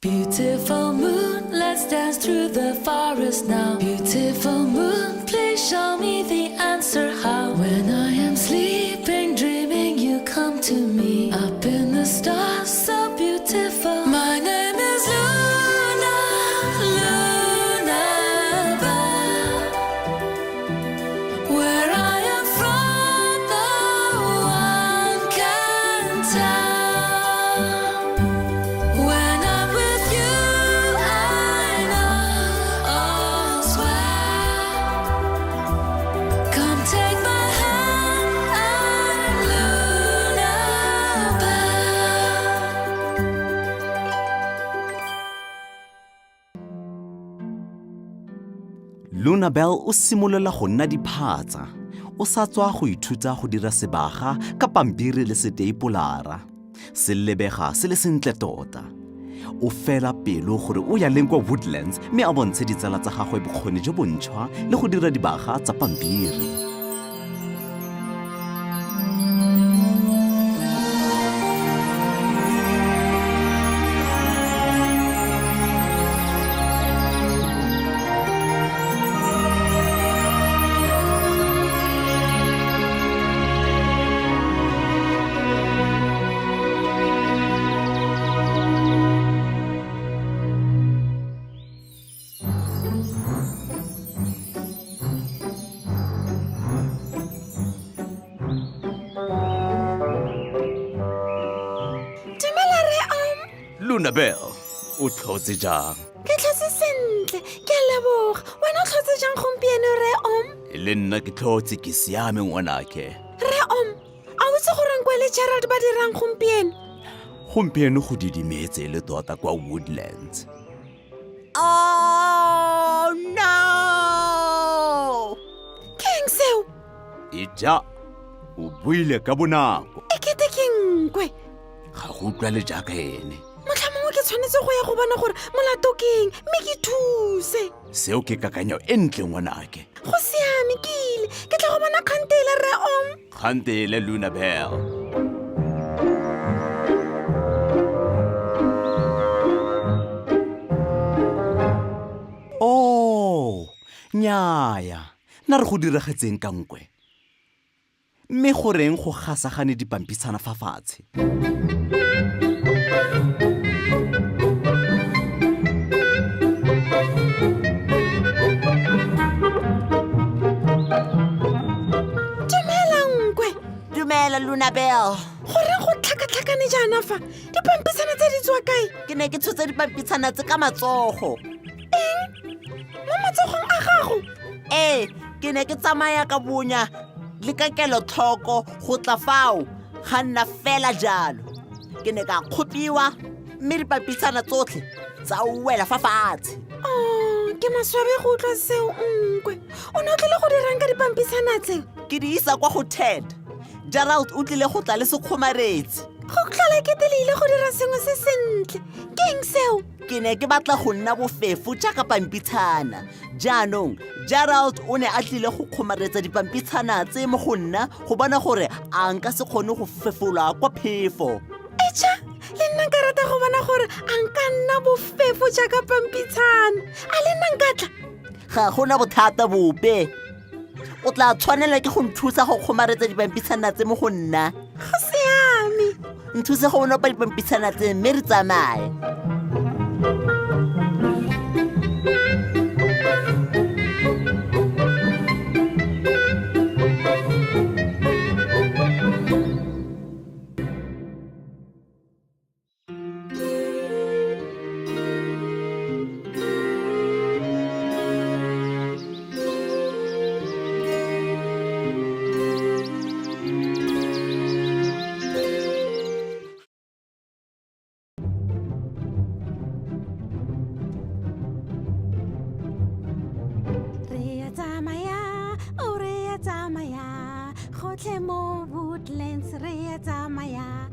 Beautiful moon, let's dance through the forest now. Beautiful moon, please show me the answer how. When I am sleeping, dreaming, you come to me. Up in the stars, so beautiful. My name is Luna, Luna Belle. Where I am from, no one can tell. When I'm with you, I know all's well. Come take my hand, I'm Luna Belle. Luna Belle o simolola go nna diphatsa. O sa tswa go ithuta go dira sebaga ka pampiri le seteipolara. Se lebega se le sentle tota. O fela pelo gore o ya leng kwa Woodlands mme a bontshe ditsala tsa gagwe bokgoni jo bontšhwa le go dira dibaga tsa pampiri. Luna Belle, o tlhotse jang? Ke tlhotse sentle, ke a leboga. Wena o tlhotse jang gompieno re om? Le nna ke tlhotse ke siame ngwanake. Re om, a o itse gore nkwe le Gerald ba dirang gompieno? Gompieno go didimetse le tota kwa Woodlands. Oh no! Ke eng seo? Ija, o buile ka bonako. E kete ke nkwe. Ga go utlwa le jaaka ene. Motlhamongwe ke tshwanetse go ya go bona gore molato ke eng, mme ke thuse. Seo ke kakanyo e ntle ngwanake. Go siame ke ile, ke tla go bona kgantele re om. Kgantele Luna Belle. Oh, nnyaya, nna re go diragetseng ka nkwe. Mme goreng go gasagane dipampitshana fa fatshe? Dumela nkwe. Dumela Luna Belle. Goreng go tlhakatlhakane jaana fa? Dipampitshana tse di tswa kae? Ke ne ke tshotse dipampitshana tse ka matsogo. Mo matsogong a gago? Ee, ke ne ke tsamaya ka bonya le ka kelotlhoko go tla fao ga nna fela jalo. Ke ne ka kgopiwa mme dipampitshana tsotlhe tsa wela fa fatshe. Oh, ke maswabi go utlwa seo nkwe. O ne o tlile go dirang ka dipampitshana tseo? Ke di isa kwa go Ted. Gerald o tlile go tla le sekgomaretsi. Go tlhola ekete le ile go dira sengwe se sentle. Ke eng seo? Ke ne ke batla go nna bofefo jaaka pampitshana. Jaanong, Gerald o ne a tlile go kgomaretsa dipampitshana tse mo go nna go bona gore a nka se kgone go fefolwa kwa phefo. Echa, le nna nka rata go bona gore a nka nna bofefo jaaka pampitshana. A le nna nkatla? Ga gona bothata bope. O tla tshwanela ke go nthusa go kgomaretsa dipampitshana tse mo go nna. Go siame. Nthuse go bonopa dipampitshana tse mme re tsamaye. Gotlhe mo Woodlands re ya tsamaya.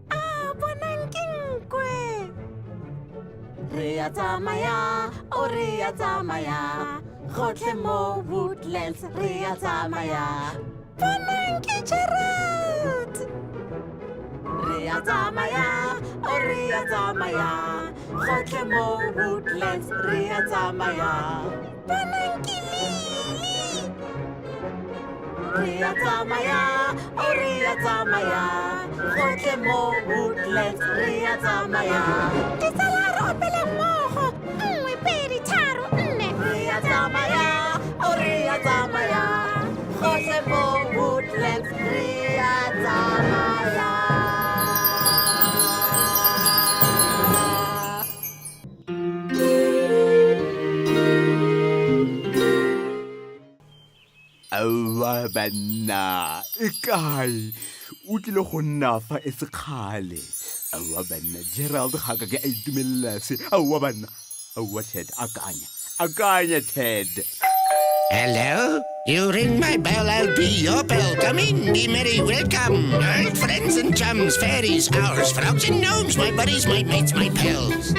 A bonang ke nkwe. Re ya tsamaya, o re ya tsamaya. Gotlhe mo Woodlands re ya tsamaya. Bonang ke Gerald. Re re a tsamaya o re a tsamaya gotlhe mo woodlands re a tsamaya bonang ke lili re a tsamaya o re a tsamaya gotlhe mo woodlands re a tsamaya ditsala re opele mmogo 1 2 3 4 re a tsamaya o re a tsamaya gotlhe mo woodlands re a tsamaya aowa banna e kae o tlile go nna fa e se kgale aowa banna Gerald ga ka ke a itumelela se aowa banna aowa Ted akanya Ted. Hello? You ring my bell, I'll be your bell. Come in, be merry, welcome. Old friends and chums, fairies, owls, frogs and gnomes, my buddies, my mates, my pals.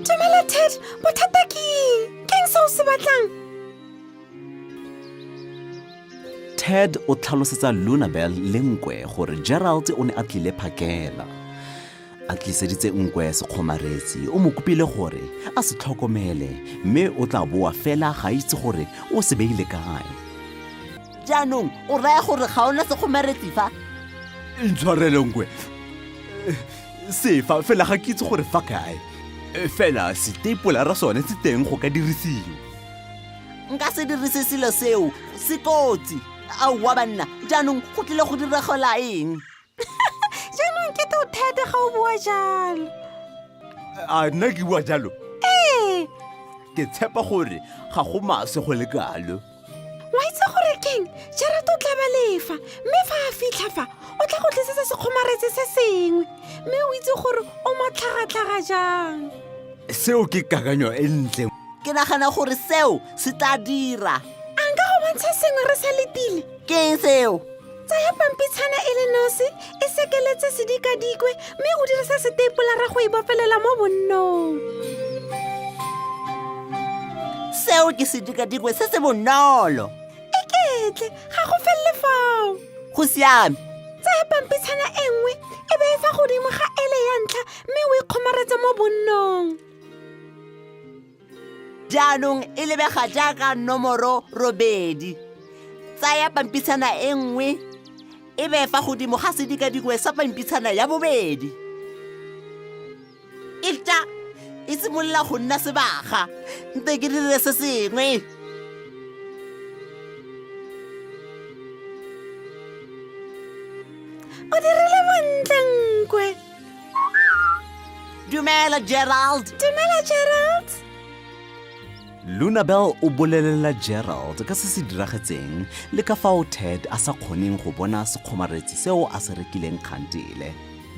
Dumela Ted, bothata ke eng se o se batlang? Ted o tlhalosetsa Luna Belle le nkwe gore Gerald o ne a tlile phakela a tliseditse nkwe sekgomaretsi o mo kopile gore a se tlhokomele mme o tla boa fela ga itse gore o se beile kae. jaanong o raya gore ga ona sekgomaretsi fa Ntshwarele nkwe sefa fela ga ke itse gore fa kae fela seteipola ra sone se teng go ka dirisiwa. nka se dirise selo seo se kotsi aowa banna jaanong go tlile go diragala eng jaanong ke to Ted ga o bua jalo a nna ke bua jalo ee ke tshepa gore ga go maswe go le kalo. wa itse gore keng Gerald o tla ba lefa mme fa a fitlha fa o tla go tlisetsa sekgomaretsi se sengwe mme o itse gore o matlhagatlhaga jang Seo ke kakanyo e ntle. ke nagana gore seo se tla dira a nka go bontsha sengwe re sa letile ke eng seo tsaya pampitshana e le nosi e sekeletse sedikadikwe mme o dirisa seteipola ra go ibopelela mo bonnong seo ke sedikadikwe se se bonolo e ketle ga go felele fao go siame tsaya pampitshana e nngwe e be e fa godimo ga ele ya ntlha mme o ikgomaretsa mo bonnong jaanong e lebega jaaka nomoro 8 tsaya pampitshana e nngwe e be fa godimo ga sedikadikwe sa pampitshana ya bobedi e tla e simolola go nna sebaga nte ke dire se sengwe o dirile bontle nkwe dumela Gerald dumela Gerald Luna Belle o bolelela Gerald ka se se diragetseng le ka fao Ted a sa kgoneng go bona sekgomaretsi seo a se rekileng kgantele.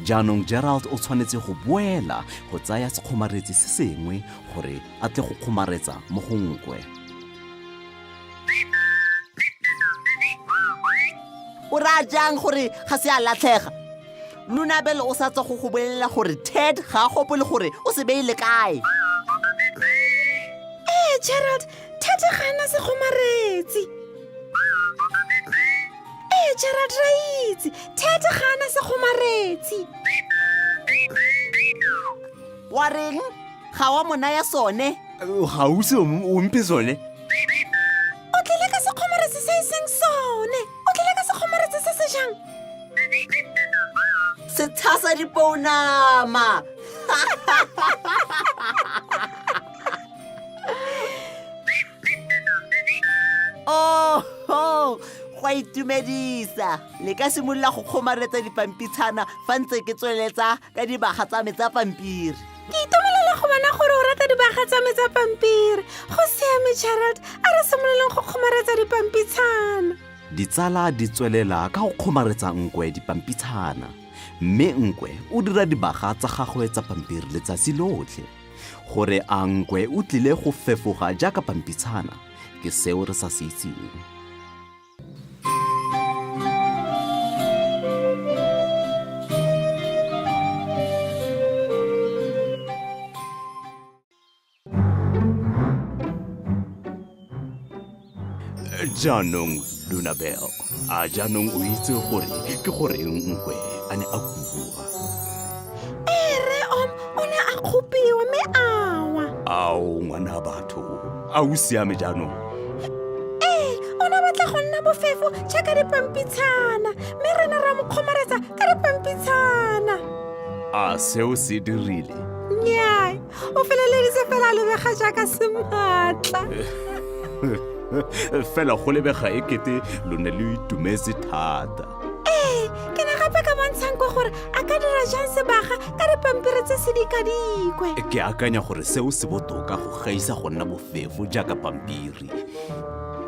Jaanong Gerald o tshwanetse go boela go tsaya sekgomaretsi se sengwe gore a tle go kgomaretsa mo go nkwe. o ra jang gore ga se a latlhega Luna Belle o sa tswa go go bolelela gore Ted ga a gopole gore o se beile kae Gerald Ted ga ana sekgomaretsi Gerald ra itse Ted ga ana sekgomaretsi wa reng ga wa mona ya sone Ga o se o mphe sone. o tlile ka sekgomaretsi se seng sone o tlile ka sekgomaretsi se se jang se tshasa dipounama oh go a itumedisa le ka simolola go kgomaretsa dipampitshana fa ntse ke tsweletsa ka dibaga tsa me tsa pampiri ke itumelela go bona gore o rata dibaga tsa me tsa pampiri go siame Gerald a re simololeng go kgomaretsa dipampitshana Ditsala di tswelela ka go kgomaretsa nkwe dipampitshana mme nkwe o dira dibaga tsa gagwe tsa pampiri letsatsi lotlhe. Gore a nkwe o tlile go fefoga jaaka pampitshana ke seo re sa se itseng. jaanong Luna Belle, a jaanong o itse gore ke goreng nkwe a ne a bua? Re o ne a kgopiwa mme awa. Ao ngwana batho, a o siame jaanong? O ne batla go nna bofefo jaaka dipampitshana mme rena ra mo kgomaretsa ka dipampitshana. A seo se dirile? Nnyaa, o feleleditse fela a lebega jaaka sematla. Fela go lebega e kete lo ne le itumetse thata. Ke ne gape ka bontshang kwa gore a ka dira jang sebaga ka dipampiri tse sedikadikwe. Ke akanya gore seo se botoka go gaisa go nna bofefo jaaka pampiri.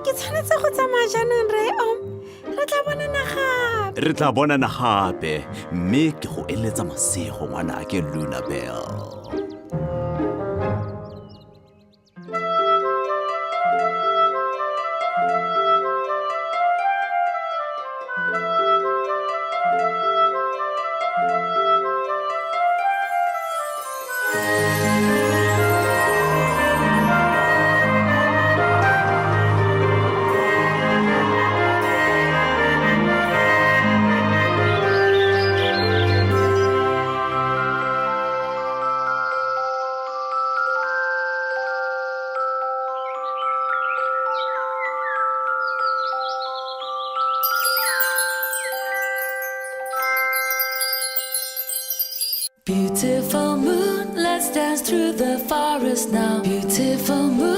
Ke tshwanetse go tsamaya jaanong re tla bonana gape. Re tla bonana gape, mme ke go eletsa masego ngwanake Luna Belle. Beautiful moon, let's dance through the forest now. Beautiful moon.